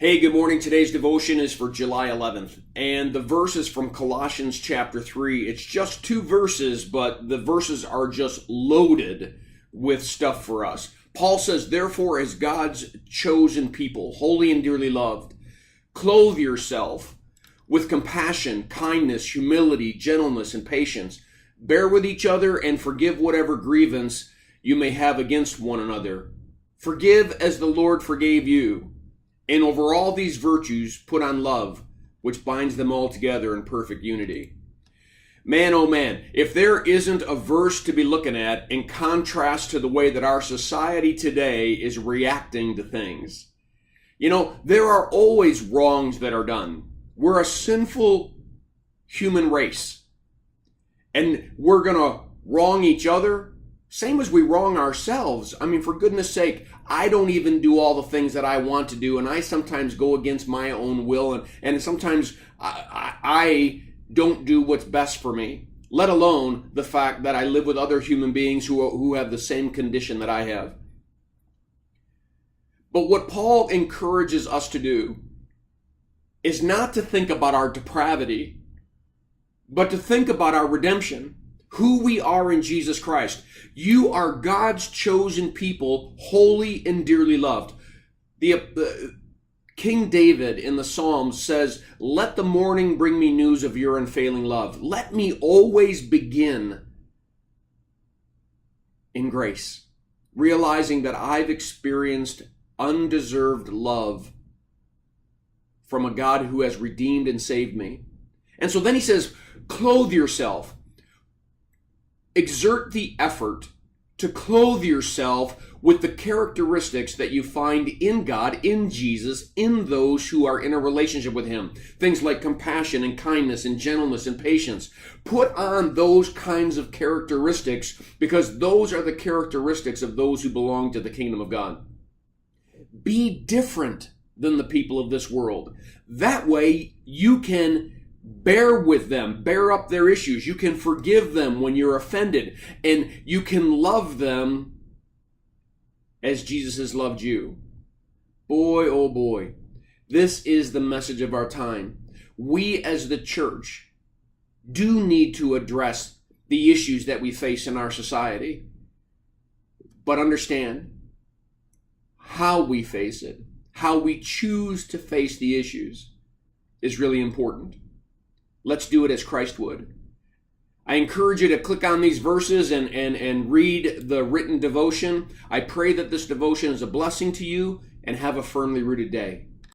Hey, good morning. Today's devotion is for July 11th, and the verse is from Colossians chapter 3. It's just two verses, but the verses are just loaded with stuff for us. Paul says, therefore, as God's chosen people, holy and dearly loved, clothe yourself with compassion, kindness, humility, gentleness, and patience. Bear with each other and forgive whatever grievance you may have against one another. Forgive as the Lord forgave you. And over all these virtues, put on love, which binds them all together in perfect unity. Man, oh man, if there isn't a verse to be looking at in contrast to the way that our society today is reacting to things. You know, there are always wrongs that are done. We're a sinful human race. And we're going to wrong each other, same as we wrong ourselves. I mean, for goodness sake, I don't even do all the things that I want to do, and I sometimes go against my own will, and sometimes I don't do what's best for me, let alone the fact that I live with other human beings who have the same condition that I have. But what Paul encourages us to do is not to think about our depravity, but to think about our redemption, who we are in Jesus Christ. You are God's chosen people, holy and dearly loved. The King David in the Psalms says, let the morning bring me news of your unfailing love. Let me always begin in grace, realizing that I've experienced undeserved love from a God who has redeemed and saved me. And so then he says, clothe yourself. Exert the effort to clothe yourself with the characteristics that you find in God, in Jesus, in those who are in a relationship with Him. Things like compassion and kindness and gentleness and patience. Put on those kinds of characteristics because those are the characteristics of those who belong to the kingdom of God. Be different than the people of this world. That way you can bear with them, bear up their issues. You can forgive them when you're offended, and you can love them as Jesus has loved you. Boy, oh boy, this is the message of our time. We as the church do need to address the issues that we face in our society, but understand how we face it, how we choose to face the issues is really important. Let's do it as Christ would. I encourage you to click on these verses and read the written devotion. I pray that this devotion is a blessing to you, and have a firmly rooted day.